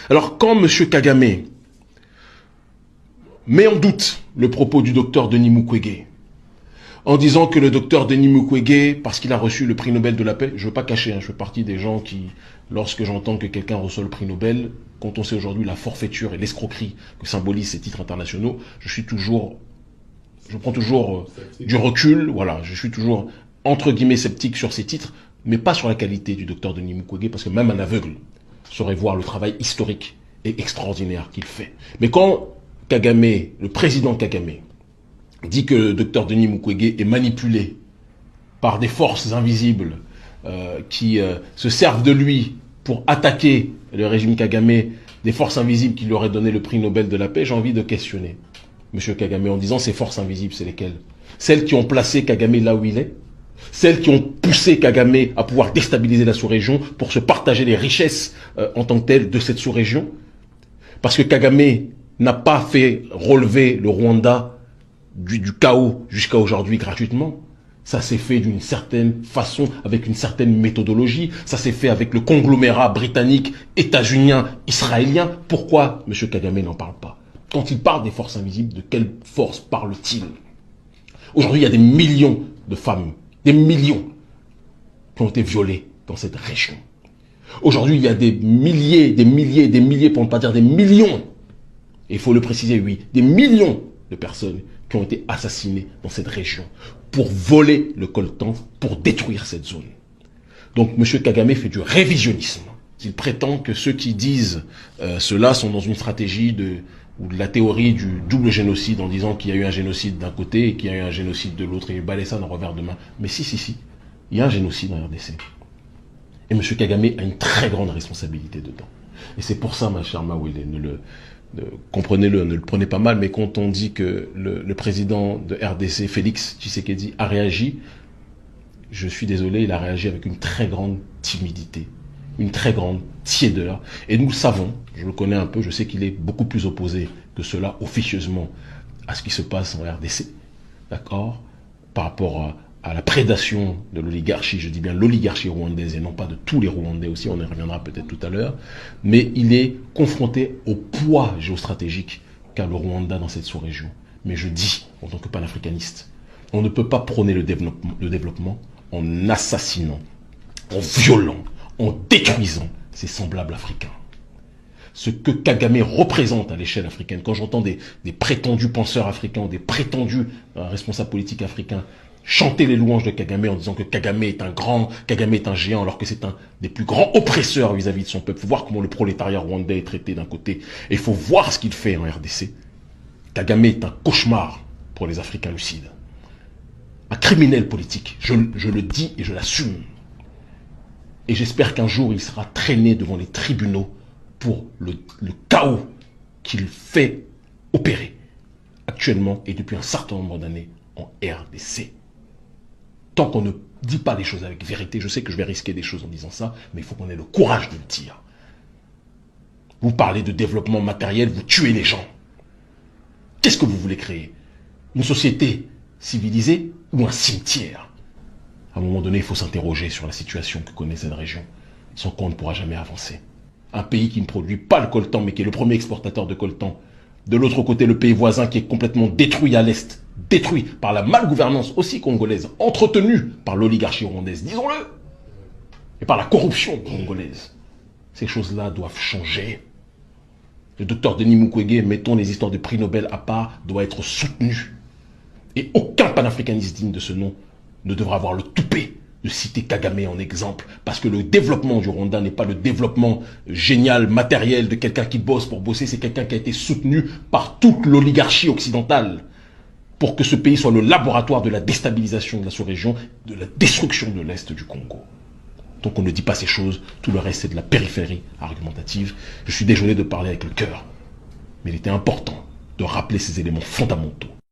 Alors, quand M. Kagame met en doute le propos du docteur Denis Mukwege, en disant que le docteur Denis Mukwege, parce qu'il a reçu le prix Nobel de la paix, je ne veux pas cacher, je fais partie des gens qui, lorsque j'entends que quelqu'un reçoit le prix Nobel, quand on sait aujourd'hui la forfaiture et l'escroquerie que symbolisent ces titres internationaux, je prends toujours du recul, voilà, je suis toujours entre guillemets sceptique sur ces titres, mais pas sur la qualité du docteur Denis Mukwege, parce que même un aveugle saurait voir le travail historique et extraordinaire qu'il fait. Mais quand Kagame, le président Kagame, dit que le docteur Denis Mukwege est manipulé par des forces invisibles qui se servent de lui pour attaquer le régime Kagame, des forces invisibles qui lui auraient donné le prix Nobel de la paix, j'ai envie de questionner M. Kagame en disant ces forces invisibles, c'est lesquelles? Celles qui ont placé Kagame là où il est? Celles qui ont poussé Kagame à pouvoir déstabiliser la sous-région pour se partager les richesses en tant que telles de cette sous-région? Parce que Kagame n'a pas fait relever le Rwanda du chaos jusqu'à aujourd'hui gratuitement. Ça s'est fait d'une certaine façon, avec une certaine méthodologie. Ça s'est fait avec le conglomérat britannique, états-unien, israélien. Pourquoi M. Kagame n'en parle pas? Quand il parle des forces invisibles, de quelle force parle-t-il? Aujourd'hui, il y a des millions de femmes, des millions, qui ont été violées dans cette région. Aujourd'hui, il y a des milliers, pour ne pas dire des millions, et il faut le préciser, oui, des millions de personnes qui ont été assassinées dans cette région pour voler le coltan, pour détruire cette zone. Donc M. Kagame fait du révisionnisme. Il prétend que ceux qui disent cela sont dans une stratégie ou de la théorie du double génocide, en disant qu'il y a eu un génocide d'un côté et qu'il y a eu un génocide de l'autre, et il balaye ça d'un revers de main. Mais si, il y a un génocide en RDC. Et M. Kagame a une très grande responsabilité dedans. Et c'est pour ça, ma chère Mawele, comprenez-le, ne le prenez pas mal, mais quand on dit que le président de RDC, Félix Tshisekedi, a réagi, je suis désolé, il a réagi avec une très grande timidité, une très grande tiédeur. Et nous le savons, je le connais un peu, je sais qu'il est beaucoup plus opposé que cela, officieusement, à ce qui se passe en RDC, d'accord, par rapport à la prédation de l'oligarchie, je dis bien l'oligarchie rwandaise et non pas de tous les Rwandais aussi, on y reviendra peut-être tout à l'heure, mais il est confronté au poids géostratégique qu'a le Rwanda dans cette sous-région. Mais je dis, en tant que panafricaniste, on ne peut pas prôner le développement en assassinant, en violant, en détruisant ses semblables africains. Ce que Kagame représente à l'échelle africaine, quand j'entends des prétendus penseurs africains, des prétendus responsables politiques africains, chanter les louanges de Kagame en disant que Kagame est un grand, Kagame est un géant, alors que c'est un des plus grands oppresseurs vis-à-vis de son peuple. Il faut voir comment le prolétariat rwandais est traité d'un côté, et il faut voir ce qu'il fait en RDC. Kagame est un cauchemar pour les Africains lucides. Un criminel politique, je le dis et je l'assume. Et j'espère qu'un jour il sera traîné devant les tribunaux pour le chaos qu'il fait opérer actuellement et depuis un certain nombre d'années en RDC. Tant qu'on ne dit pas les choses avec vérité, je sais que je vais risquer des choses en disant ça, mais il faut qu'on ait le courage de le dire. Vous parlez de développement matériel, vous tuez les gens. Qu'est-ce que vous voulez créer? Une société civilisée ou un cimetière? À un moment donné, il faut s'interroger sur la situation que connaît cette région, sans quoi on ne pourra jamais avancer. Un pays qui ne produit pas le coltan, mais qui est le premier exportateur de coltan. De l'autre côté, le pays voisin qui est complètement détruit à l'est, détruit par la malgouvernance aussi congolaise, entretenue par l'oligarchie rwandaise, disons-le, et par la corruption congolaise. Ces choses-là doivent changer. Le docteur Denis Mukwege, mettons les histoires de prix Nobel à part, doit être soutenu. Et aucun panafricaniste digne de ce nom ne devra avoir le toupet de citer Kagame en exemple, parce que le développement du Rwanda n'est pas le développement génial, matériel de quelqu'un qui bosse pour bosser, c'est quelqu'un qui a été soutenu par toute l'oligarchie occidentale pour que ce pays soit le laboratoire de la déstabilisation de la sous-région, de la destruction de l'Est du Congo. Donc on ne dit pas ces choses, tout le reste c'est de la périphérie argumentative. Je suis désolé de parler avec le cœur, mais il était important de rappeler ces éléments fondamentaux.